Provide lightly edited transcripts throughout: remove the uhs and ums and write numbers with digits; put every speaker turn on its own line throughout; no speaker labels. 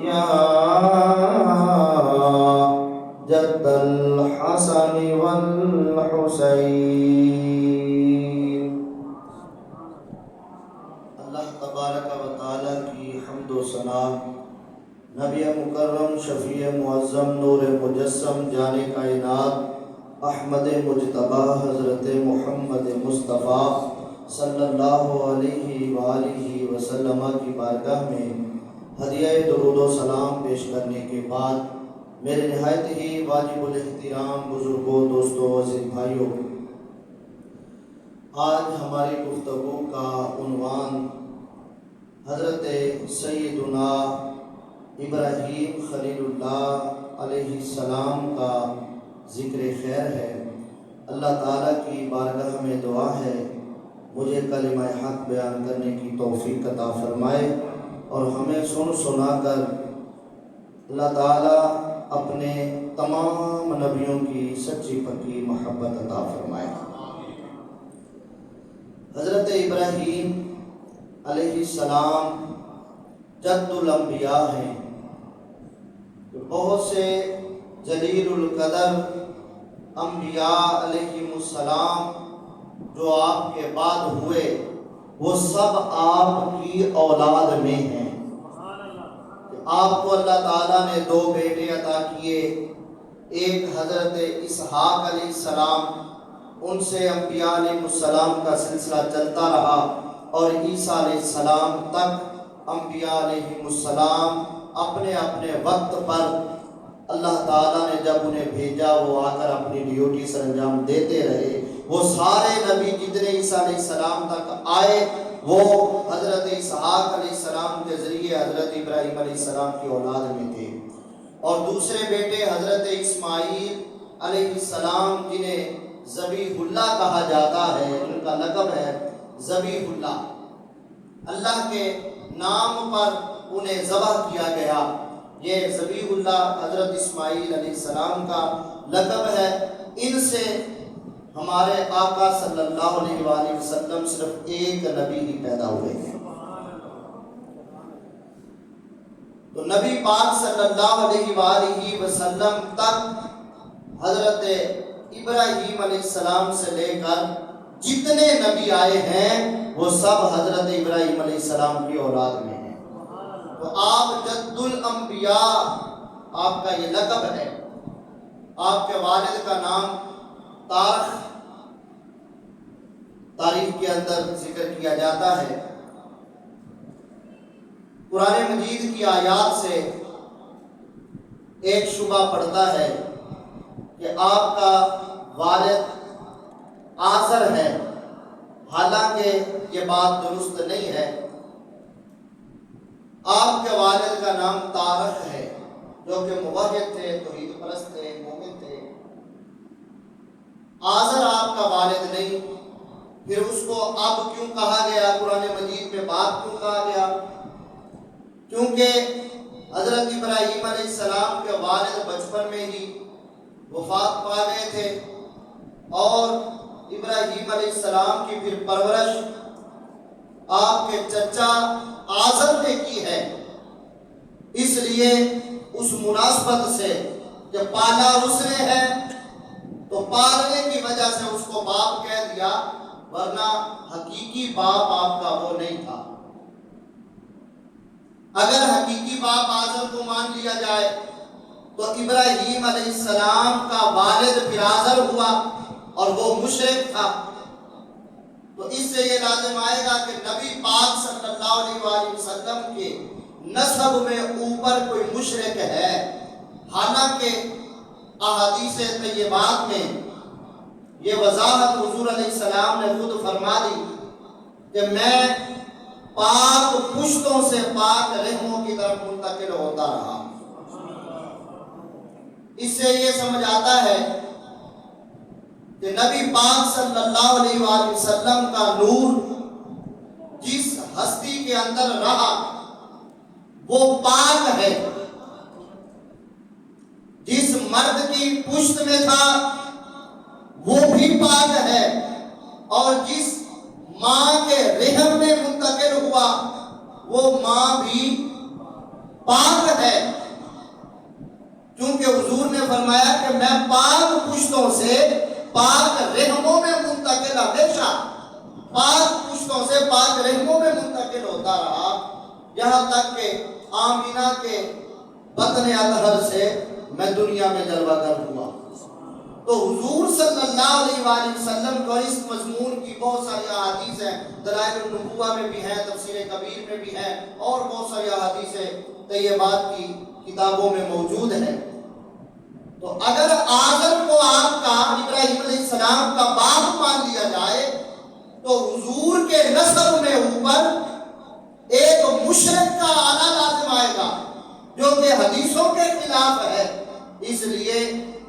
یا جد الحسن والحسین۔ اللہ تبارک و تعالیٰ کی حمد و ثنا، نبی مکرم شفیع معظم نور مجسم جان کائنات احمد مجتبی حضرت محمد مصطفیٰ صلی اللہ علیہ وآلہ وسلم کی بارگاہ میں ہدیہ درود و سلام پیش کرنے کے بعد میرے نہایت ہی واجب الاحترام بزرگوں، دوستوں، عزیز بھائیوں، آج ہماری گفتگو کا عنوان حضرت سیدنا ابراہیم خلیل اللہ علیہ السلام کا ذکر خیر ہے۔ اللہ تعالیٰ کی بارگاہ میں دعا ہے مجھے کلمہ حق بیان کرنے کی توفیق عطا فرمائے اور ہمیں سن سنا کر اللہ تعالیٰ اپنے تمام نبیوں کی سچی پکی محبت عطا فرمائے۔ حضرت ابراہیم علیہ السلام جد الانبیاء ہیں۔ بہت سے جلیل القدر انبیاء علیہم السلام جو آپ کے بعد ہوئے وہ سب آپ کی اولاد میں ہیں۔ آپ کو اللہ تعالیٰ نے دو بیٹے عطا کیے، ایک حضرت اسحاق علیہ السلام، ان سے انبیاء علیہ السلام کا سلسلہ چلتا رہا اور عیسیٰ علیہ السلام تک انبیاء علیہ السلام اپنے اپنے وقت پر اللہ تعالیٰ نے جب انہیں بھیجا وہ آ کر اپنی ڈیوٹی سر انجام دیتے رہے۔ وہ سارے نبی جتنے عیسیٰ علیہ السلام تک آئے وہ حضرت اسحاق علیہ السلام کے ذریعے حضرت ابراہیم علیہ السلام کی اولاد میں تھے، اور دوسرے بیٹے حضرت اسماعیل علیہ السلام جنہیں ذبیح اللہ کہا جاتا ہے، ان کا لقب ہے ذبیح اللہ، اللہ کے نام پر انہیں ذبح کیا گیا۔ یہ ذبیح اللہ حضرت اسماعیل علیہ السلام کا لقب ہے۔ ان سے ہمارے آقا صلی اللہ علیہ وآلہ وسلم صرف ایک نبی ہی پیدا ہوئے ہیں۔ تو نبی پاک صلی اللہ علیہ وآلہ وسلم تک حضرت ابراہیم علیہ السلام سے لے کر جتنے نبی آئے ہیں وہ سب حضرت ابراہیم علیہ السلام کی اولاد میں ہیں۔ تو آپ جد الانبیاء آپ کا یہ لقب ہے۔ آپ کے والد کا نام تاریخ کے اندر ذکر کیا جاتا ہے۔ قرآن مجید کی آیات سے ایک شبہ پڑتا ہے کہ آپ کا والد آزر ہے، حالانکہ یہ بات درست نہیں ہے۔ آپ کے والد کا نام تارخ ہے، جو کہ موحد تھے، توحید پرست تھے، مومن تھے۔ آزر آپ کا والد نہیں، پھر اس کو اب کیوں کہا گیا؟ قرآن مجید میں باپ کیوں کہا گیا؟ کیونکہ حضرت ابراہیم علیہ السلام کے والد بچپن میں ہی وفات پا گئے تھے، اور ابراہیم علیہ السلام کی پھر پرورش آپ کے چچا آزر نے کی ہے۔ اس لیے اس مناسبت سے جب پالا اس نے ہے تو پالنے کی وجہ سے اس کو باپ کہہ دیا، ورنہ حقیقی باپ آپ کا وہ نہیں تھا۔ اگر حقیقی باپ آزر کو مان لیا جائے تو ابراہیم علیہ السلام کا والد پھر آزر ہوا اور وہ مشرک تھا۔ تو اس سے یہ لازم آئے گا کہ نبی پاک صلی اللہ علیہ وآلہ وسلم کے نسب میں اوپر کوئی مشرک ہے، حالانکہ احادیث طیبات میں یہ وضاحت حضور علیہ السلام نے خود فرما دی کہ میں پاک پشتوں سے پاک رحموں کی طرف منتقل ہوتا رہا۔ اس سے یہ سمجھ آتا ہے کہ نبی پاک صلی اللہ علیہ وآلہ وسلم کا نور جس ہستی کے اندر رہا وہ پاک ہے، جس مرد کی پشت میں تھا وہ بھی پاک ہے، اور جس ماں کے رحم میں منتقل ہوا وہ ماں بھی پاک ہے، کیونکہ حضور نے فرمایا کہ میں پاک پشتوں سے پاک رحموں میں منتقل، ہمیشہ پاک پشتوں سے پاک رحموں میں منتقل ہوتا رہا، یہاں تک کہ آمینہ کے بطن اطہر سے میں دنیا میں جلوہ گر ہوا۔ تو حضور صلی اللہ علیہ وآلہ وسلم کو اس مضمون کی بہت ساری احادیث ہیں، دلائل النبوہ میں بھی ہیں، تفسیر کبیر میں بھی ہیں، اور بہت ساری احادیث طیبات کی کتابوں میں موجود ہیں۔ تو اگر آزر کو آپ کا ابراہیم علیہ السلام کا باپ مان لیا جائے تو حضور کے نسب میں اوپر ایک مشرک کا آنا لازم آئے گا جو کہ حدیثوں کے خلاف ہے۔ اس لیے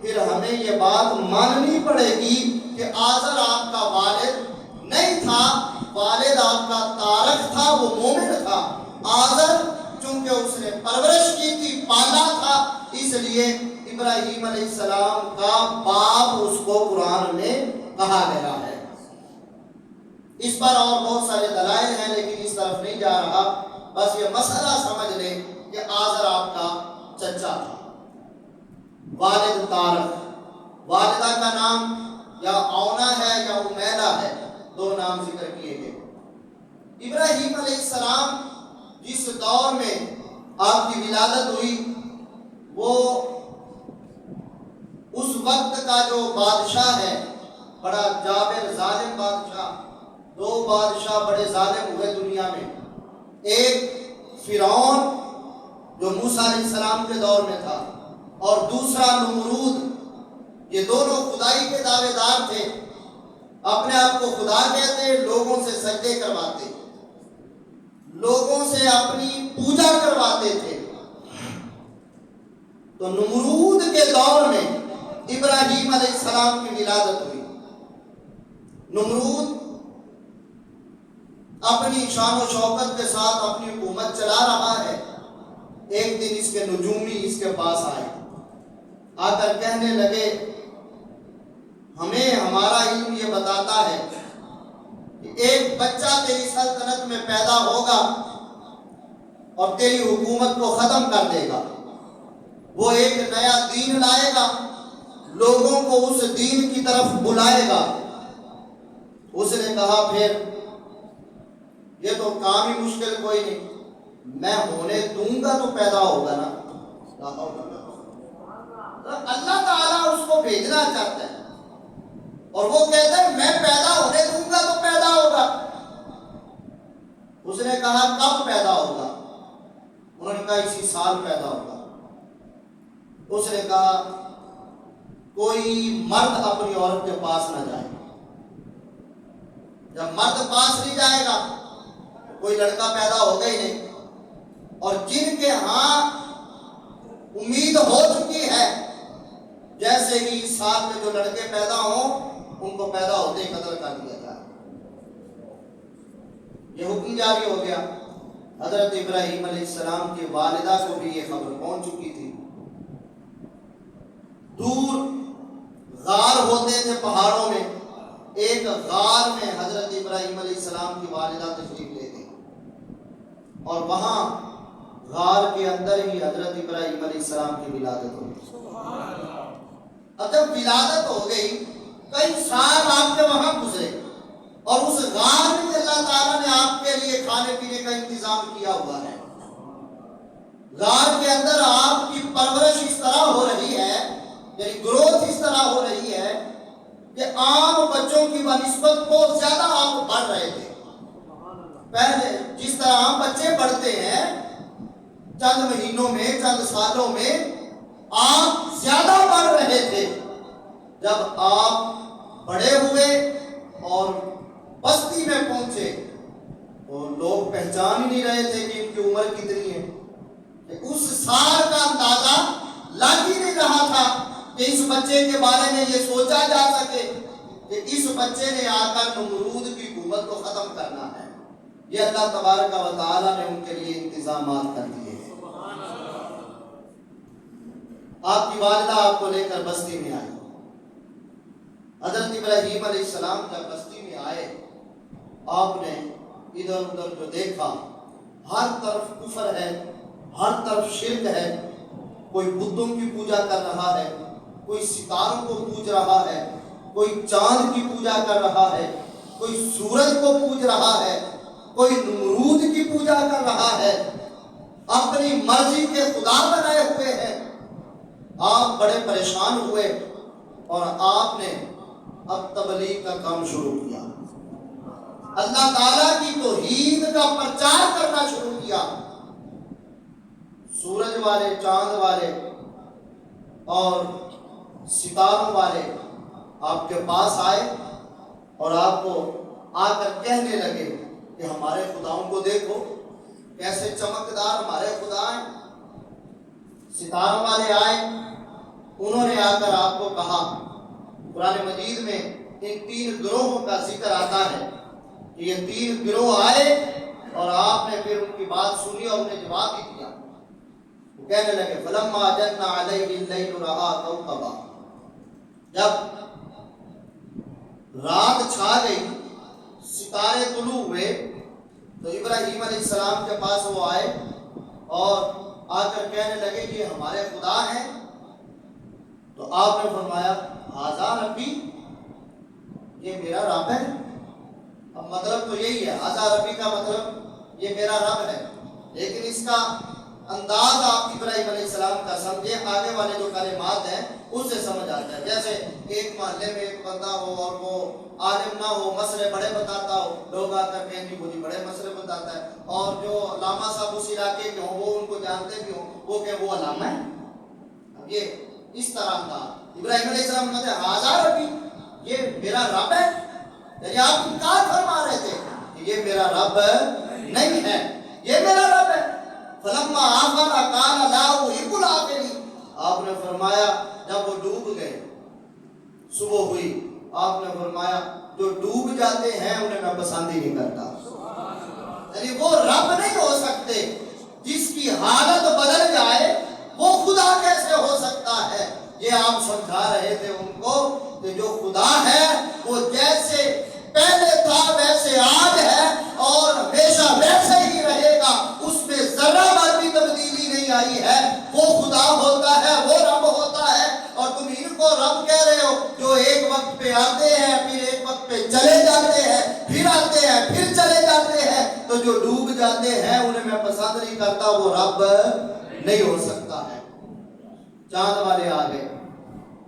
پھر ہمیں یہ بات ماننی پڑے گی کہ آزر آپ کا والد نہیں تھا، والد آپ کا تارک تھا، وہ مومن تھا۔ آزر چونکہ اس نے پرورش کی تھی، پالا تھا، اس لیے ابراہیم علیہ السلام کا باپ اس کو قرآن میں کہا گیا ہے۔ اس پر اور بہت سارے دلائل ہیں لیکن اس طرف نہیں جا رہا، بس یہ مسئلہ سمجھ لیں کہ آزر آپ کا چچا تھا۔ والد تارک، والدہ کا نام یا اونا ہے یا امیلہ ہے، دو نام ذکر کیے گئے۔ ابراہیم علیہ السلام جس دور میں آپ کی ولادت ہوئی وہ اس وقت کا جو بادشاہ ہے، بڑا جابر ظالم بادشاہ، دو بادشاہ بڑے ظالم ہوئے دنیا میں، ایک فرعون جو موسیٰ علیہ السلام کے دور میں تھا اور دوسرا نمرود۔ یہ دونوں خدائی کے دعوے دار تھے، اپنے آپ کو خدا کہتے، لوگوں سے سجدے کرواتے، لوگوں سے اپنی پوجا کرواتے تھے۔ تو نمرود کے دور میں ابراہیم علیہ السلام کی ولادت ہوئی۔ نمرود اپنی شان و شوکت کے ساتھ اپنی حکومت چلا رہا ہے۔ ایک دن اس کے نجومی اس کے پاس آئے، آ کر کہنے لگے ہمیں ہمارا علم یہ بتاتا ہے کہ ایک بچہ تیری سلطنت میں پیدا ہوگا اور تیری حکومت کو ختم کر دے گا، وہ ایک نیا دین لائے گا، لوگوں کو اس دین کی طرف بلائے گا۔ اس نے کہا پھر یہ تو کام ہی مشکل کوئی نہیں، میں ہونے دوں گا تو پیدا ہوگا نا۔ اللہ تعالیٰ اس کو بھیجنا چاہتا ہے اور وہ کہتا ہے میں پیدا ہونے دوں گا تو پیدا ہوگا۔ اس نے کہا کب پیدا ہوگا؟ انہوں نے کہا اسی سال پیدا ہوگا۔ اس نے کہا کوئی مرد اپنی عورت کے پاس نہ جائے، جب مرد پاس نہیں جائے گا کوئی لڑکا پیدا ہوگا ہی نہیں۔ اور جن کے ہاں امید ہو چکی ہے جیسے ہی اس سال میں جو لڑکے پیدا ہوں ان کو پیدا ہوتے ہی قتل کر دیا جائے۔ یہ حکم جاری ہو گیا۔ حضرت ابراہیم علیہ السلام کی والدہ کو بھی یہ خبر پہنچ چکی تھی۔ دور غار ہوتے تھے پہاڑوں میں، ایک غار میں حضرت ابراہیم علیہ السلام کی والدہ تشریف لے گئی اور وہاں غار کے اندر ہی حضرت ابراہیم علیہ السلام کی ولادت ہو گئی۔ اب جب ولادت ہو گئی کئی سال آپ کے وہاں گزرے اور اس غار میں اللہ تعالیٰ نے آپ کے لیے کھانے پینے کا انتظام کیا ہوا ہے۔ غار کے اندر آپ کی پرورش اس طرح ہو رہی ہے، یعنی گروتھ اس طرح ہو رہی ہے کہ عام بچوں کی بنسبت بہت زیادہ آپ بڑھ رہے تھے۔ پہلے جس طرح عام بچے بڑھتے ہیں چند مہینوں میں، چند سالوں میں، آپ زیادہ بڑھ رہے تھے۔ جب آپ بڑے ہوئے اور بستی میں پہنچے تو لوگ پہچان ہی نہیں رہے تھے کہ ان کی عمر کتنی ہے، کہ اس سال کا اندازہ لگ ہی نہیں رہا تھا کہ اس بچے کے بارے میں یہ سوچا جا سکے کہ اس بچے نے آ کر نمرود کی حکومت کو ختم کرنا ہے۔ یہ اللہ تبارک و تعالیٰ نے ان کے لیے انتظامات کر دیے۔ آپ کی والدہ آپ کو لے کر بستی میں آئی۔ حضرت ابراہیم علیہ السلام جب بستی میں آئے آپ نے ادھر ادھر جو دیکھا، ہر طرف کفر ہے، ہر طرف شرک ہے، کوئی بتوں کی پوجا کر رہا ہے، کوئی ستاروں کو پوج رہا ہے، کوئی چاند کی پوجا کر رہا ہے، کوئی سورج کو پوج رہا ہے، کوئی نمرود کی پوجا کر رہا ہے، اپنی مرضی کے خدا بنائے ہوئے ہیں۔ آپ بڑے پریشان ہوئے اور آپ نے اب تبلیغ کا کام شروع کیا، اللہ تعالیٰ کی توحید کا پرچار کرنا شروع کیا۔ سورج والے، چاند والے اور ستاروں والے آپ کے پاس آئے اور آپ کو آ کر کہنے لگے کہ ہمارے خداؤں کو دیکھو کیسے چمکدار ہمارے خدا ہیں۔ ستاروں والے آئے، انہوں نے آ کر آپ کو کہا، قرآن مجید میں ان 3 گروہوں کا ذکر آتا ہے کہ یہ 3 گروہ آئے اور آپ نے پھر ان کی بات سنی اور انہیں جواب بھی دیا۔ وہ کہنے لگے فَلَمَّا جَنَّ عَلَيْهِ اللَّيْلُ رَأَىٰ كَوْكَبًا، جب رات چھا گئی، ستارے طلوع ہوئے، تو ابراہیم علیہ السلام کے پاس وہ آئے اور آ کر کہنے لگے کہ ہمارے خدا ہیں۔ تو آپ نے فرمایا ھذا ربی، یہ میرا رب ہے۔ اب مطلب تو یہی ہے، ھذا ربی کا مطلب یہ میرا رب ہے، لیکن اس کا انداز آپ ابراہیم علیہ السلام کا سمجھے، آگے والے جو کلمات ہیں اس سے سمجھ آتا ہے۔ جیسے ایک محلے میں ایک بندہ ہو اور وہ عالم نہ ہو، مسئلے بڑے بتاتا ہو، لوگ آ کر کہیں وہ بڑے مسئلے بتاتا ہے، اور جو علامہ صاحب اس علاقے کے ہوں وہ ان کو جانتے بھی ہوں، وہ کہ وہ علامہ ہے۔ اب یہ اس طرح تھا، ابراہیم علیہ السلام کہتے ہیں ھذا ربی، یہ میرا رب ہے، یعنی آپ انکار فرما رہے تھے کہ یہ میرا رب نہیں ہے، یہ میرا رب ہے۔ فلما آفل قال لا احب الآفلین، آپ نے فرمایا جب وہ ڈوب گئے، صبح ہوئی، آپ نے فرمایا جو ڈوب جاتے ہیں انہیں میں پسند ہی نہیں کرتا۔ یعنی وہ رب نہیں ہو سکتے، جس کی حالت بدل جائے وہ خدا کیسے ہو سکتا ہے؟ یہ آپ سمجھا رہے تھے ان کو کہ جو خدا ہے وہ جیسے پہلے تھا ویسے آج ہے اور ہمیشہ ویسے ہی رہے گا، اس میں ذرہ بھر بھی تبدیلی نہیں آئی ہے۔ وہ خدا ہوتا ہے، وہ رب ہوتا ہے، اور تم ان کو رب کہہ رہے ہو جو ایک وقت پہ آتے ہیں پھر ایک وقت پہ چلے جاتے ہیں، پھر آتے ہیں پھر چلے جاتے ہیں۔ تو جو ڈوب جاتے ہیں انہیں میں پسند نہیں کرتا، وہ رب نہیں ہو سکتا ہے۔ چاند والے آ گئے،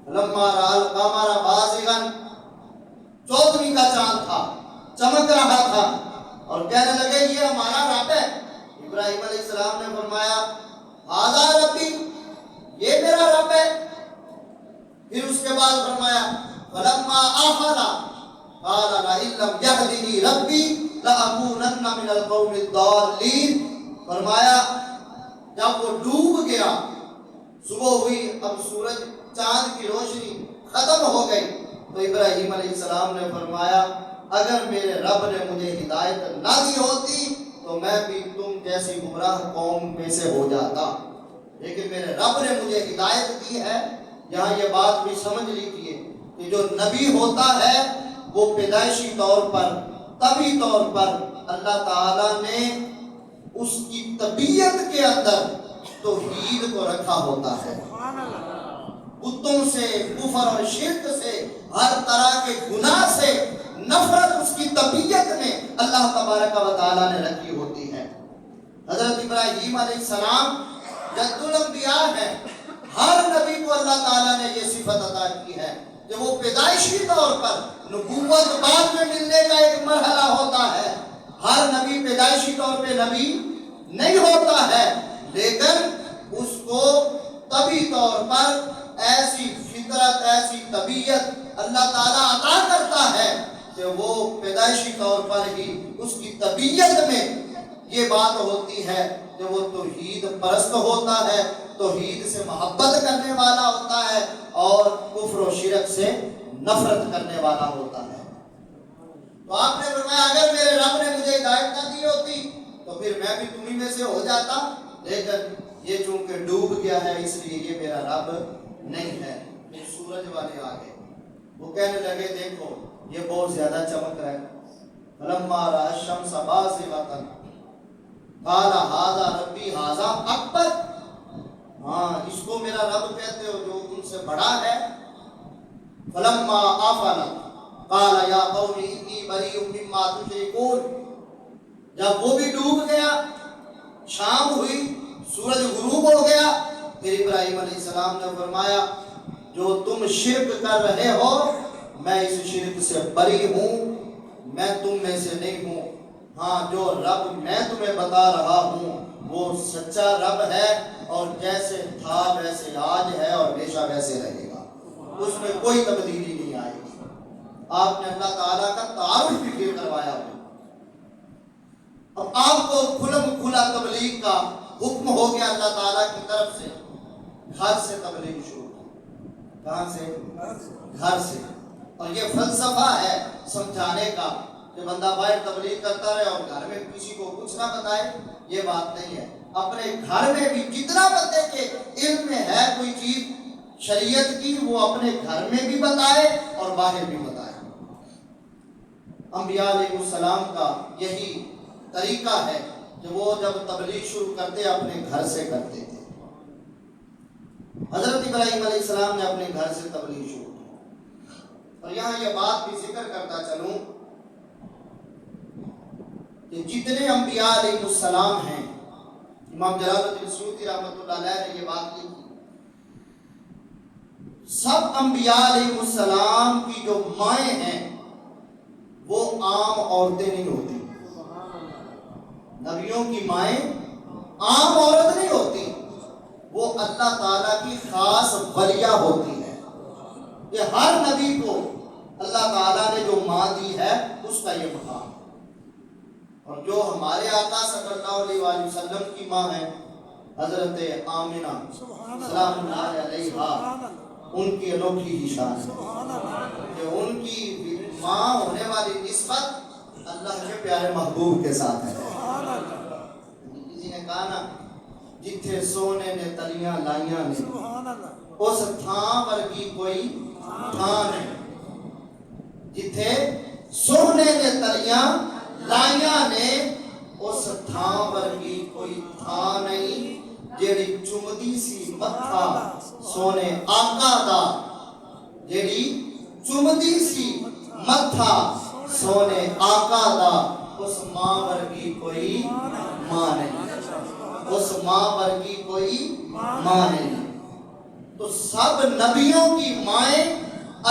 لما رأى القمر بازغا، 14ویں کا چاند تھا، چمک رہا تھا، اور کہنے لگے یہ ہمارا رب ہے۔ ابراہیم علیہ السلام نے فرمایا ھذا ربی، یہ میرا رب ہے۔ پھر اس کے بعد فرمایا فلما آفل قال لئن لم يهدني ربی لأکونن من القوم الضالین، فرمایا جب وہ ڈوب گیا، صبح ہوئی، اب سورج چاند کی روشنی ختم ہو گئی، تو ابراہیم علیہ السلام نے فرمایا اگر میرے رب نے مجھے ہدایت نہ دی ہوتی تو میں بھی تم جیسی گمراہ قوم میں سے ہو جاتا، لیکن میرے رب نے مجھے ہدایت دی ہے۔ یہاں یہ بات بھی سمجھ لیجیے کہ جو نبی ہوتا ہے وہ پیدائشی طور پر، طبعی طور پر اللہ تعالیٰ نے اس کی طبیعت کے اندر توحید کو رکھا ہوتا ہے۔ بتوں سے، کفر اور شرک سے، ہر طرح کے گناہ سے نفرت اس کی طبیعت میں اللہ تبارک و تعالیٰ نے رکھی ہوتی ہے۔ حضرت ابراہیم علیہ السلام جد الانبیاء ہے، ہر نبی کو اللہ تعالیٰ نے یہ صفت عطا کی ہے کہ وہ پیدائشی طور پر، نبوت بعد میں ملنے کا ایک مرحلہ ہوتا ہے، ہر نبی پیدائشی طور پہ نبی نہیں ہوتا ہے، لیکن اس کو طبعی طور پر ایسی فطرت، ایسی طبیعت اللہ تعالیٰ عطا کرتا ہے کہ وہ پیدائشی طور پر ہی اس کی طبیعت میں یہ بات ہوتی ہے کہ وہ توحید پرست ہوتا ہے، توحید سے محبت کرنے والا ہوتا ہے اور کفر و شرک سے نفرت کرنے والا ہوتا ہے۔ تو آپ نے فرمایا اگر میرے رب نے مجھے ہدایت نہ دی ہوتی تو پھر میں بھی تمہیں میں سے ہو جاتا، لیکن یہ چونکہ ڈوب گیا ہے اس لیے یہ میرا رب نہیں ہے۔ پھر سورج والے آگے، وہ کہنے لگے دیکھو یہ بہت زیادہ چمک رہا ہے۔ فلما رأى الشمس بازغة قال ھذا ربی ھذا اکبر، ہاں اس کو میرا رب کہتے ہو جو ان سے بڑا ہے؟ فلما آفل قال یا قوم انی بریء مما تشرکون، جب وہ بھی ڈوب گیا، شام ہوئی، سورج غروب ہو گیا، پھر ابراہیم علیہ السلام نے فرمایا جو تم شرک کر رہے ہو میں اس شرک سے بری ہوں، میں تم میں سے نہیں ہوں۔ ہاں جو رب میں تمہیں بتا رہا ہوں وہ سچا رب ہے، اور جیسے تھا ویسے آج ہے اور ہمیشہ ویسے رہے گا، اس میں کوئی تبدیلی نہیں آئے گی۔ آپ نے اللہ تعالیٰ کا تعارف بھی پھر کروایا ہو۔ اب آپ کو کھلم کھلا تبلیغ کا حکم ہو گیا اللہ تعالیٰ کی طرف سے، گھر سے تبلیغ شروع کی۔ کہاں سے؟ گھر سے۔ اور یہ فلسفہ ہے سمجھانے کا کہ بندہ باہر تبلیغ کرتا رہے اور گھر میں کسی کو کچھ نہ بتائے، یہ بات نہیں ہے۔ اپنے گھر میں بھی جتنا بندے کے علم میں ہے کوئی چیز شریعت کی، وہ اپنے گھر میں بھی بتائے اور باہر بھی بتائے۔ انبیاء علیہ السلام کا یہی طریقہ ہے کہ وہ جب تبلیغ شروع کرتے اپنے گھر سے کرتے تھے۔ حضرت ابراہیم علیہ السلام نے اپنے گھر سے تبلیغ شروع کی۔ اور یہاں یہ بات بھی ذکر کرتا چلوں کہ جتنے انبیاء علیہ السلام ہیں، امام جلال الدین سیوطی رحمۃ اللہ علیہ نے یہ بات لکھی، سب انبیاء علیہ السلام کی جو مائیں ہیں وہ عام عورتیں نہیں ہوتی۔ نبیوں کی مائیں عام عورت نہیں ہوتی، وہ اللہ تعالیٰ کی خاص ولیہ ہوتی ہے۔ یہ ہر نبی کو اللہ تعالیٰ نے جو ماں دی ہے اس کا یہ مقام ہے۔ اور جو ہمارے آقا صلی اللہ علیہ وآلہ وسلم کی ماں ہے حضرت آمنہ سلام اللہ علیہا، ان کی انوکھی ہی شان ہے کہ ان کی ماں ہونے والی نسبت اللہ کے پیارے محبوب کے ساتھ ہے۔ کسی نے کہا نا جتھے سونے نے تلیاں لائیاں نے اس تھاں ورگی کوئی تھاں نہیں، جتھے سونے نے تلیاں لائیاں نے اس تھاں ورگی کوئی تھاں نہیں، جیڑی چمدی سی متھا سونے آقا دا، جیڑی چمدی سی متھا سونے آقا دا، اس ماں ورگی کوئی ماں نہیں، اس ماں ورگی کوئی ماں نہیں۔ تو سب نبیوں کی مائیں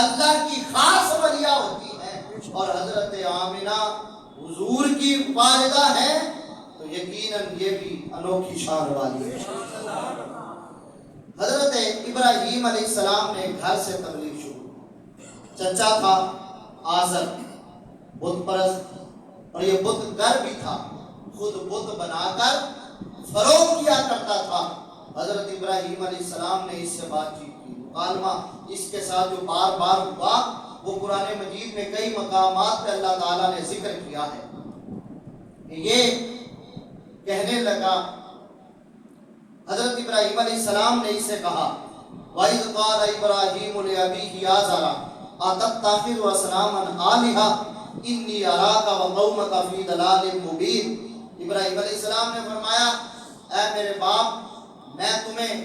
اللہ کی خاص ولیہ ہوتی ہیں، اور حضرت آمنہ حضور کی والدہ ہے تو یقیناً یہ بھی انوکھی شان والی ہے۔ حضرت ابراہیم علیہ السلام نے گھر سے تبلیغ شروع، چچا تھا آزر بت پرست، اور یہ بت گر بھی تھا، خود بت بنا کر فروغ کیا کرتا تھا۔ حضرت ابراہیم علیہ السلام نے اس سے بات چیت کی، مکالمہ اس کے ساتھ جو بار بار ہوا وہ قرآن مجید میں کئی مقامات پہ اللہ تعالیٰ نے ذکر کیا ہے کہ یہ کہنے لگا، حضرت ابراہیم علیہ السلام نے اس سے کہا وَإِذْ قَالَ إِبْرَاهِيمُ لِأَبِيهِ آزَرَ أَتَتَّخِذُ أَصْنَامًا آلِهَةً إِنِّي أَرَاكَ وَقَوْمَكَ فِي ضَلَالٍ مُبِينٍ۔ ابراہیم علیہ السلام نے فرمایا اے میرے باپ، میں تمہیں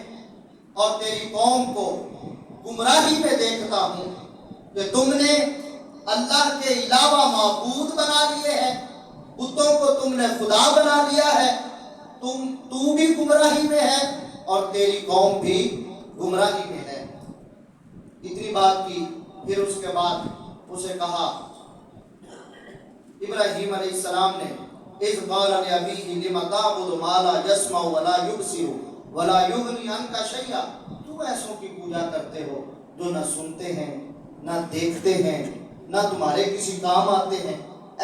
اور تیری قوم کو گمراہی میں دیکھتا ہوں کہ تم نے اللہ کے علاوہ معبود بنا لیے ہیں، بتوں کو تم نے خدا بنا لیا ہے، تو بھی گمراہی میں ہے اور تیری قوم بھی گمراہی میں ہے۔ اتنی بات کی، پھر اس کے بعد اسے کہا ابراہیم علیہ السلام نے اِذْ قَالَ لِأَبِيهِ لِمَ تَعْبُدُ مَا لَا يَسْمَعُ وَلَا يُبْصِرُ وَلَا يُغْنِي عَنْكَ شَيْئًا، تم ایسوں کی پوجا کرتے ہو جو نہ سنتے ہیں نہ دیکھتے ہیں نہ تمہارے کسی کام آتے ہیں،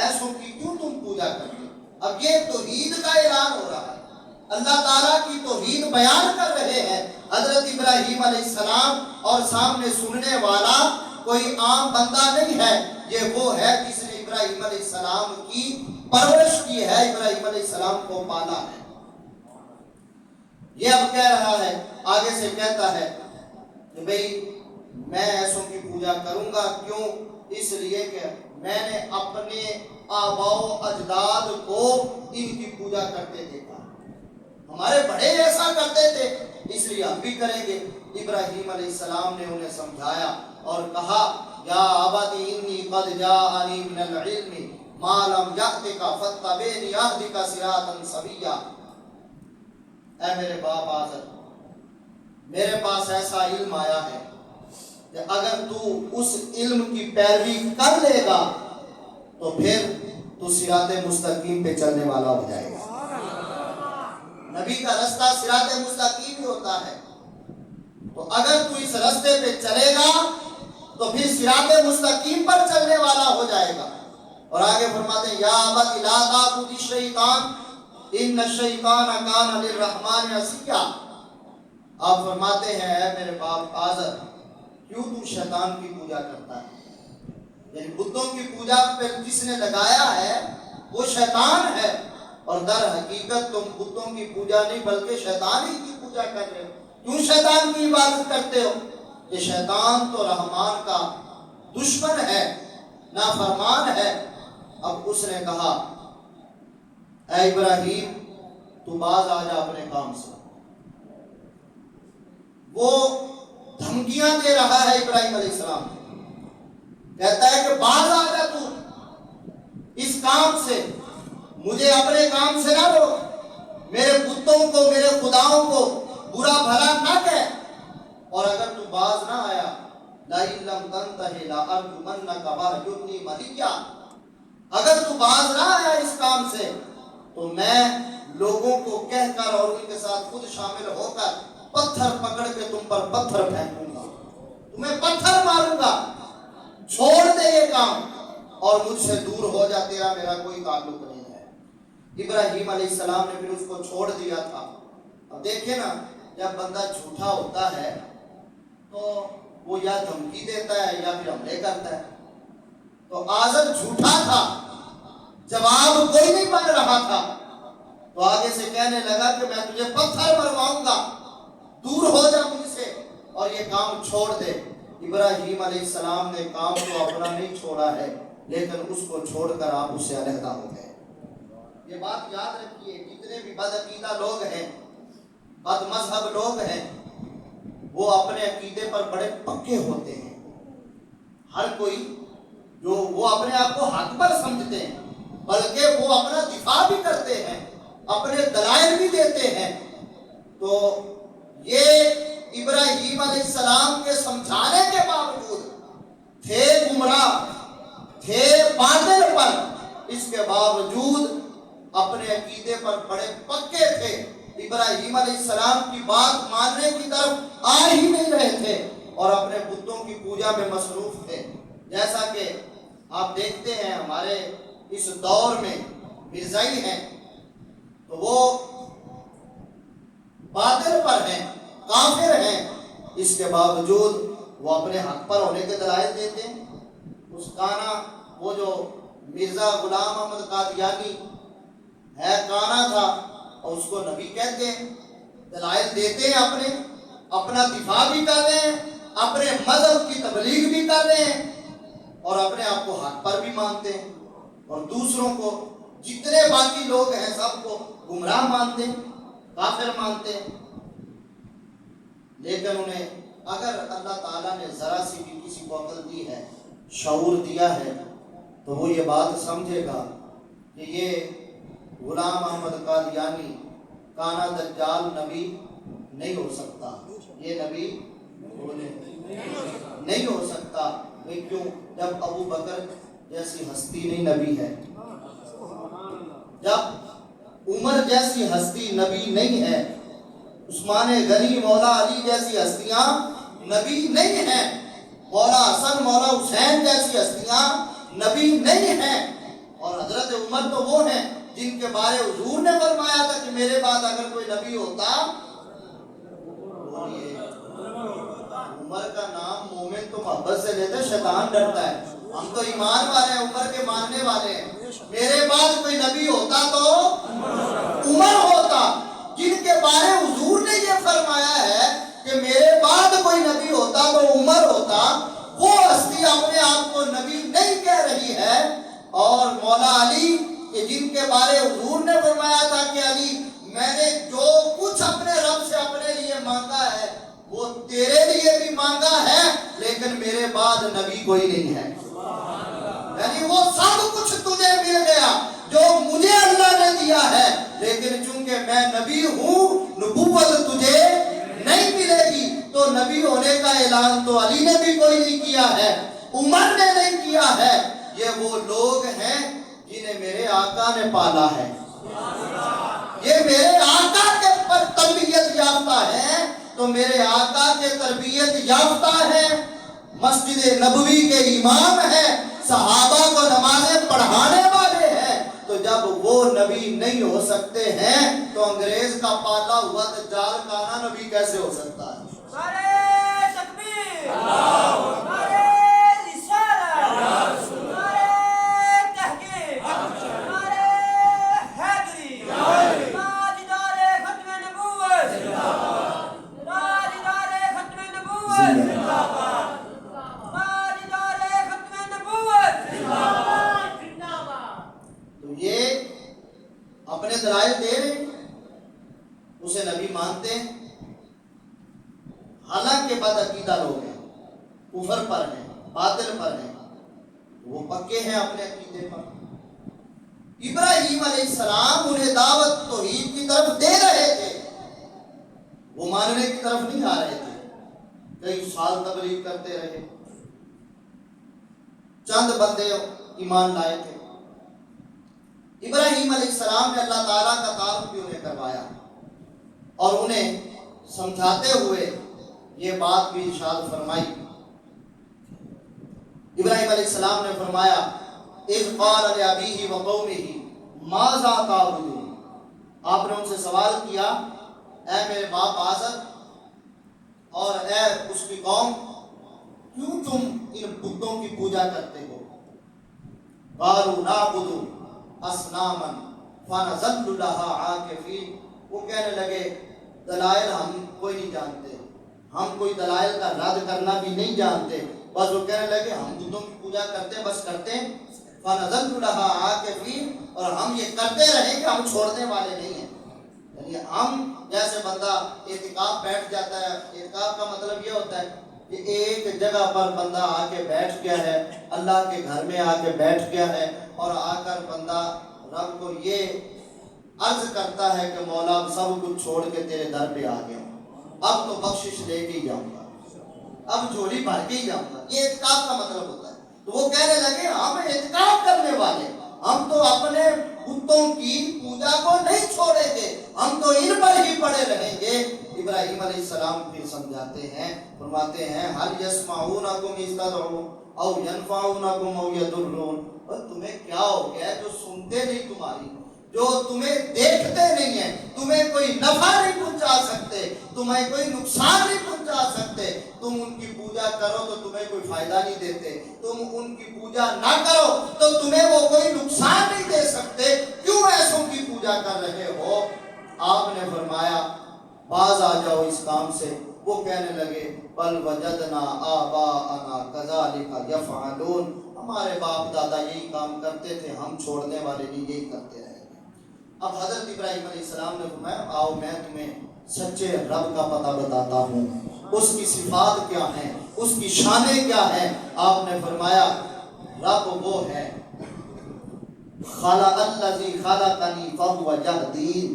ایسوں کی کیوں تم پوجا کرتے ہو؟ اب یہ توحید کا اعلان ہو رہا ہے، اللہ تعالیٰ کی توحید بیان کر رہے ہیں حضرت ابراہیم علیہ السلام، اور سامنے سننے والا کوئی عام بندہ نہیں ہے، یہ وہ ہے جس نے ابراہیم علیہ السلام کی پرورش کی ہے، ابراہیم علیہ السلام کو پالا ہے۔ یہ اب کہہ رہا ہے، آگے سے کہتا ہے کہ بھئی میں ایسوں کی پوجا کروں گا، کیوں؟ اس لیے کہ میں نے اپنے آباء و اجداد کو ان کی پوجا کرتے دیکھا، ہمارے بڑے ایسا کرتے تھے، اس ایسے ہی ہم بھی کریں گے۔ ابراہیم علیہ السلام نے انہیں سمجھایا اور کہا یا ابتی انی قد جاءنی من العلم ما لم یأتک فاتبعنی اہدک صراطا سویا۔ اے میرے باپ آزر، میرے پاس ایسا علم آیا ہے کہ اگر تو اس علم کی پیروی کر لے گا تو پھر تو صراط مستقیم پہ چلنے والا ہو جائے گا۔ نبی کا رستہ صراط مستقیم ہی ہوتا ہے، تو اگر تو اس رستے پہ چلے گا تو پھر صراط مستقیم پر چلنے والا ہو جائے گا۔ اور آگے فرماتے ہیں یا ابت لا تعبد الشیطان ان الشیطان کان للرحمن عصیا۔ آپ فرماتے ہیں اے میرے باپ آزر، کیوں تو شیطان کی پوجا کرتا ہے؟ یعنی بتوں کی پوجا پہ جس نے لگایا ہے وہ شیطان ہے، اور در حقیقت تم بتوں کی پوجا نہیں بلکہ شیطان ہی کی پوجا کر رہے ہو۔ کیوں شیطان کی عبادت کرتے ہو؟ کہ شیطان تو رحمان کا دشمن ہے، نافرمان ہے۔ اب اس نے کہا اے ابراہیم تو باز آ جا اپنے کام سے۔ وہ دھمکیاں دے رہا ہے ابراہیم علیہ السلام، کہتا ہے کہ باز آ جا تو اس کام سے، مجھے اپنے کام سے نہ روک، میرے بتوں کو میرے خداؤں کو برا بھلا نہ کہہ، اور اگر تو باز نہ آیا لَئِن لَّمْ تَنْتَهِ لَأَرْجُمَنَّكَ وَاهْجُرْنِي مَلِيًّا، اگر تو باز نہ آیا اس کام سے تو میں لوگوں کو کہہ کر اور ان کے ساتھ خود شامل ہو کر پتھر پکڑ کے تم پر پتھر پھینکوں گا، تمہیں پتھر ماروں گا، چھوڑ دے یہ کام اور مجھ سے دور ہو جا، تیرا میرا کوئی تعلق نہیں ہے۔ ابراہیم علیہ السلام نے پھر اس کو چھوڑ دیا تھا۔ اب دیکھیں نا، جب بندہ جھوٹا ہوتا ہے تو وہ یا دھمکی دیتا ہے یا پھر حملے کرتا ہے۔ تو آزر جھوٹا تھا، جواب کوئی نہیں بن رہا تھا، تو آگے سے کہنے لگا کہ میں تجھے پتھر مرواؤں گا، دور ہو جا مجھ سے اور یہ کام چھوڑ دے۔ ابراہیم علیہ السلام نے کام تو اپنا نہیں چھوڑا ہے، لیکن اس کو چھوڑ کر آپ اس سے علیحدہ ہو گئے۔ یہ بات یاد رکھیے، جتنے بھی بد عقیدہ لوگ ہیں، بد مذہب لوگ ہیں، وہ اپنے عقیدے پر بڑے پکے ہوتے ہیں۔ ہر کوئی جو وہ اپنے آپ کو حق پر سمجھتے ہیں، بلکہ وہ اپنا دفاع بھی کرتے ہیں، اپنے دلائل بھی دیتے ہیں۔ تو یہ ابراہیم علیہ السلام کے سمجھانے کے باوجود تھے گمراہ، تھے باطل پر، اس کے باوجود اپنے عقیدے پر بڑے پکے تھے۔ ابراہیم علیہ السلام کی بات ماننے کی طرف آ ہی نہیں رہے تھے اور اپنے بتوں کی پوجا میں مصروف تھے۔ جیسا کہ آپ دیکھتے ہیں ہمارے اس دور میں مرزائی ہیں تو وہ باطل پر ہیں، کافر ہیں، اس کے باوجود وہ اپنے حق پر ہونے کے دلائل دیتے ہیں۔ اس کانا، وہ جو مرزا غلام احمد قادیانی ہے، کانا تھا اور اس کو نبی کہتے ہیں، دلائل دیتے ہیں، اپنا دفاع بھی کر رہے ہیں، اپنے مذہب کی تبلیغ بھی کر رہے ہیں اور اپنے آپ کو حق پر بھی مانتے ہیں، اور دوسروں کو، جتنے باقی لوگ ہیں سب کو گمراہ مانتے ہیں، کافر مانتے ہیں۔ لیکن انہیں اگر اللہ تعالیٰ نے ذرا سی بھی کسی کو عقل دی ہے، شعور دیا ہے، تو وہ یہ بات سمجھے گا کہ یہ غلام احمد قادیانی کانا دجال نبی نہیں ہو سکتا، یہ نبی نہیں ہو سکتا۔ کیوں؟ جب ابو بکر جیسی ہستی نہیں نبی ہے، جب عمر جیسی ہستی نبی نہیں ہے، عثمان غنی، مولا علی جیسی ہستیاں نبی نہیں ہیں، مولا حسن، مولا حسین جیسی ہستیاں نبی نہیں ہیں، اور حضرت عمر تو وہ ہیں جن کے بارے حضور نے فرمایا تھا کہ میرے بعد اگر کوئی نبی ہوتا، عمر کا نام مومن تو محبت سے لیتے، شیطان ڈرتا ہے، ہم تو ایمان والے ہیں، عمر کے ماننے والے ہیں، میرے بعد کوئی نبی ہوتا تو عمر ہوتا، جن کے بارے حضور نے یہ فرمایا ہے کہ میرے بعد کوئی نبی ہوتا تو عمر ہوتا، وہ ہستی اپنے آپ کو نبی نہیں کہہ رہی ہے۔ اور مولا علی کہ جن کے بارے حضور نے فرمایا تھا کہ علی، میں نے جو کچھ اپنے رب سے اپنے لیے مانگا وہ تیرے لیے بھی مانگا ہے لیکن میرے بعد نبی کوئی نہیں ہے. یعنی وہ سب کچھ تجھے مل گیا جو مجھے اللہ نے دیا ہے، لیکن چونکہ میں نبی ہوں نبوت تجھے نہیں ملے گی. تو نبی ہونے کا اعلان تو علی نے بھی کوئی نہیں کیا ہے، عمر نے نہیں کیا ہے. یہ وہ لوگ ہیں جنہیں میرے آقا نے پالا ہے، یہ میرے آقا کے پر تربیت یافتہ ہیں. تو میرے آقا کے تربیت یافتہ ہیں، مسجد نبوی کے امام ہیں، صحابہ کو نمازیں پڑھانے والے ہیں. تو جب وہ نبی نہیں ہو سکتے ہیں تو انگریز کا پالا ہوا دجال کانا نبی کیسے ہو سکتا ہے؟
نعرہ تکبیر، نعرہ رسالت، نعرہ تحقیق، نعرہ حیدری، تاجدار ختم نبوت، تاجدار ختم نبوت، تاجدار ختم نبوت.
تو یہ اپنے دلائل دے رہے ہیں، اسے نبی مانتے ہیں، حالانکہ بد عقیدہ لوگ ہیں، کفر پر ہیں، باطل پر ہیں، وہ پکے ہیں اپنے عقیدے پر. ابراہیم علیہ السلام انہیں دعوت توحید کی طرف دے رہے تھے، وہ ماننے کی طرف نہیں آ رہے تھے. کئی سال تبلیغ کرتے رہے، چند بندے ایمان لائے تھے. ابراہیم علیہ السلام نے اللہ تعالیٰ کا تعارف بھی انہیں کروایا اور انہیں سمجھاتے ہوئے یہ بات بھی ارشاد فرمائی. ابراہیم علیہ السلام نے فرمایا اذ قال لأبیہ وقومہ ماذا تعبدون. آپ نے ان سے سوال کیا اے میرے باپ آزر اور اے اس کی قوم، کیوں تم ان بتوں کی پوجا کرتے ہو؟ قالوا نعبد اصناما فنظل لها عاکفین. وہ کہنے لگے دلائل ہم کوئی نہیں جانتے، ہم کوئی دلائل کا رد کرنا بھی نہیں جانتے، بس وہ کہنے لگے ہم بتوں کی پوجا کرتے ہیں، بس کرتے ہیں. فنظل لها عاکفین، اور ہم یہ کرتے رہیں کہ ہم چھوڑنے والے نہیں ہیں. یعنی ہم جیسے بندہ اعتکاف بیٹھ جاتا ہے، اعتکاف کا مطلب یہ ہوتا ہے کہ ایک جگہ پر بندہ آ کے بیٹھ گیا ہے، اللہ کے گھر میں آ کے بیٹھ گیا ہے اور آ کر بندہ رب کو یہ عرض کرتا ہے کہ مولا سب کچھ چھوڑ کے تیرے در پہ آ گیا ہوں، اب تو بخشش لے کے ہی جاؤں گا، اب جھولی بھر کے ہی جاؤں گا. یہ اعتکاف کا مطلب ہوتا ہے. تو وہ کہنے لگے ہم اعتکاف کرنے والے، ہم تو اپنے بتوں کی پوجا کو نہیں چھوڑیں گے، ہم تو ان پر ہی پڑے رہیں گے. ابراہیم علیہ السلام پھر سمجھاتے ہیں، فرماتے ہیں هل يسمعونكم اذ تدعون او ينفعونكم او يضرون. اور تمہیں کیا ہو گیا جو سنتے نہیں تمہاری، جو تمہیں دیکھتے نہیں ہیں، تمہیں کوئی نفع نہیں پہنچا سکتے، تمہیں کوئی نقصان نہیں پہنچا سکتے. تم ان کی پوجا کرو تو تمہیں کوئی فائدہ نہیں دیتے، تم ان کی پوجا نہ کرو تو تمہیں وہ کوئی نقصان نہیں دے سکتے، کیوں ایسوں کی پوجا کر رہے ہو؟ آپ نے فرمایا باز آ جاؤ اس کام سے. وہ کہنے لگے بل وجدنا آباءنا کذالک یفعلون، ہمارے باپ دادا یہی کام کرتے تھے، ہم چھوڑنے والے نہیں، یہی کرتے رہے. اب حضرت ابراہیم علیہ السلام نے فرمایا آؤ میں تمہیں سچے رب کا پتہ بتاتا ہوں، اس کی صفات کیا ہیں، اس کی شانیں کیا ہیں. آپ نے فرمایا رب وہ ہے خلق الذی خلقنی فهو یهدین،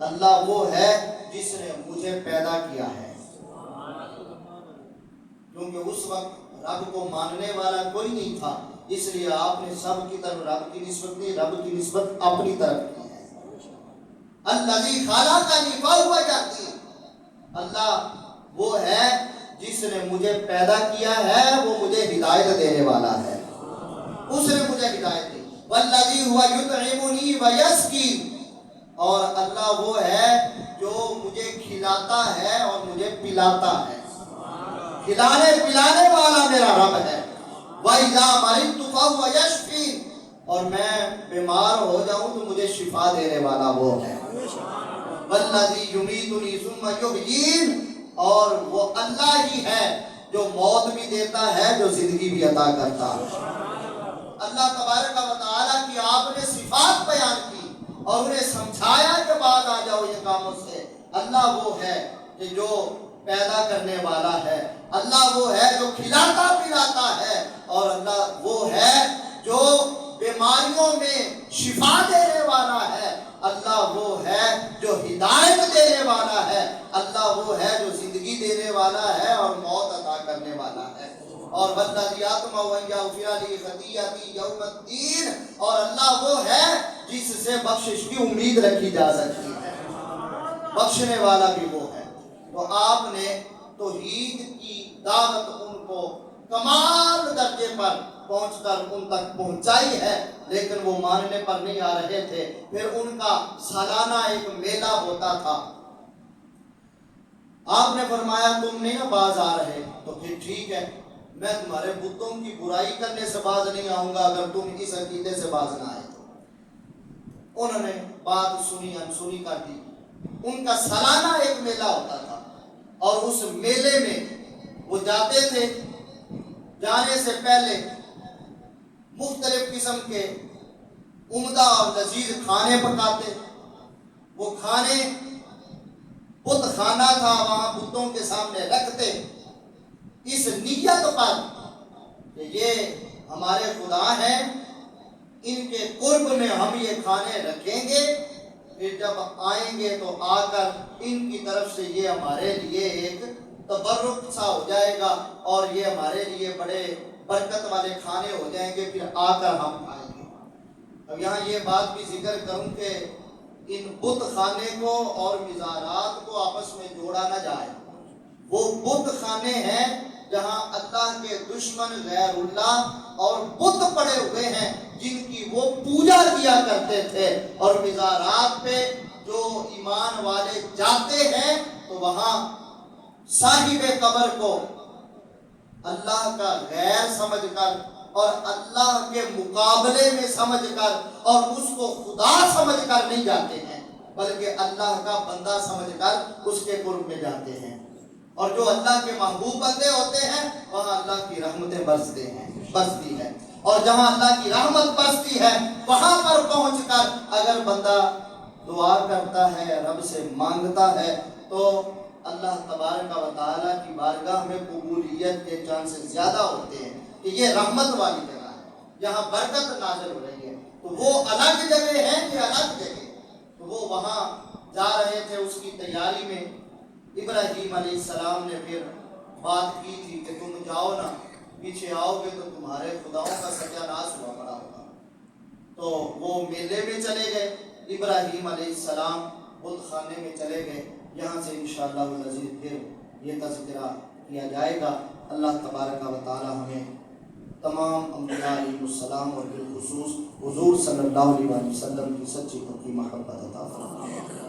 اللہ وہ ہے جس نے مجھے پیدا کیا ہے. کیونکہ اس وقت رب کو ماننے والا کوئی نہیں تھا، اس لیے آپ نے سب کی طرف رب کی نسبت نہیں، رب کی نسبت اپنی طرف کی ہے. الذی خلقنی فهو یهدین، اللہ وہ ہے جس نے مجھے پیدا کیا ہے، وہ مجھے ہدایت دینے والا ہے، اس نے مجھے ہدایت دی. والذی هو یطعمنی ویسقین، اور اللہ وہ ہے جو مجھے کھلاتا ہے اور مجھے پلاتا ہے، کھلانے پلانے والا میرا رب ہے. وَإِذَا مَرِضْتُ فَهُوَ يَشْفِينِ، اور میں بیمار ہو جاؤں تو مجھے شفا دینے والا وہ ہے. وَالَّذِي يُمِيتُنِي ثُمَّ يُحْيِينِ، اور وہ اللہ ہی ہے جو موت بھی دیتا ہے، جو زندگی بھی عطا کرتا ہے. اللہ تبارک و تعالیٰ کی آپ نے صفات بیان کی اور انہیں سمجھایا کہ بعد آ جاؤ یہ کاموں سے. اللہ وہ ہے کہ جو پیدا کرنے والا ہے، اللہ وہ ہے جو کھلاتا پلاتا ہے، اور اللہ وہ ہے جو بیماریوں میں شفا دینے والا ہے، اللہ وہ ہے جو ہدایت دینے والا ہے، اللہ وہ ہے جو زندگی دینے والا ہے اور موت عطا کرنے والا ہے۔ اور والذی یطمع ان یغفر لی خطیئتی یوم الدین، اور اللہ وہ ہے جس سے بخشش کی امید رکھی جا سکتی ہے، بخشنے والا بھی وہ ہے۔ تو آپ نے توحید کی دعوت ان کو کمال درجے پر پہنچ کر ان تک پہنچائی ہے، لیکن وہ ماننے پر نہیں آ رہے تھے۔ پھر ان کا سالانہ ایک میلہ ہوتا تھا، آپ نے فرمایا تم نہیں نا باز آ رہے، تو پھر ٹھیک ہے، میں تمہارے بتوں کی برائی کرنے سے باز نہیں آؤں گا اگر تم اس عقیدے سے باز نہ آئے تو۔ انہوں نے بات سنی انسنی کر دی۔ ان کا سالانہ ایک میلہ ہوتا تھا، اور اس میلے میں وہ جاتے تھے، جانے سے پہلے مختلف قسم کے عمدہ اور لذیذ کھانے پکاتے۔ وہ کھانے بت خانہ تھا، وہاں بتوں کے سامنے رکھتے، اس نیت پر کہ یہ ہمارے خدا ہیں، ان کے قرب میں ہم یہ کھانے رکھیں گے، پھر جب آئیں گے تو آ کر ان کی طرف سے یہ ہمارے لیے ایک تبرک سا ہو جائے گا، اور یہ ہمارے لیے بڑے برکت والے کھانے ہو جائیں گے، پھر آ کر ہم کھائیں گے۔ اب یہاں یہ بات بھی ذکر کروں کہ ان بت خانے کو اور مزارات کو آپس میں جوڑا نہ جائے۔ وہ بت خانے ہیں جہاں اللہ کے دشمن غیر اللہ اور بت پڑے ہوئے ہیں جن کی وہ پوجا کیا کرتے تھے، اور مزارات پہ جو ایمان والے جاتے ہیں تو وہاں صاحب قبر کو اللہ کا غیر سمجھ کر اور اللہ کے مقابلے میں سمجھ کر اور اس کو خدا سمجھ کر نہیں جاتے ہیں، بلکہ اللہ کا بندہ سمجھ کر اس کے قرب میں جاتے ہیں۔ اور جو اللہ کے محبوب بندے ہوتے ہیں وہاں اللہ کی رحمتیں برستی ہے، اور جہاں اللہ کی رحمت برستی ہے وہاں پر پہنچ کر اگر بندہ دعا کرتا ہے، رب سے مانگتا ہے، تو اللہ تبارک و تعالیٰ کی بارگاہ میں قبولیت کے چانسز زیادہ ہوتے ہیں کہ یہ رحمت والی جگہ ہے، یہاں برکت نازل ہو رہی ہے۔ تو وہ الگ جگہ ہے کہ الگ جگہ، تو وہ وہاں جا رہے تھے۔ اس کی تیاری میں ابراہیم علیہ السلام نے پھر بات کی تھی کہ تم جاؤ نا، پیچھے آؤ گے تو تمہارے خداؤں کا ستیہ ناش ہوا پڑا ہوگا۔ تو وہ میلے میں چلے گئے، ابراہیم علیہ السلام بت خانے میں چلے گئے۔ یہاں سے انشاءاللہ العزیز پھر یہ تذکرہ کیا جائے گا۔ اللہ تبارک و تعالی ہمیں تمام انبیاء علیہ السلام اور بالخصوص حضور صلی اللہ علیہ وسلم کی سچی حقیقی محبت عطا فرمائے۔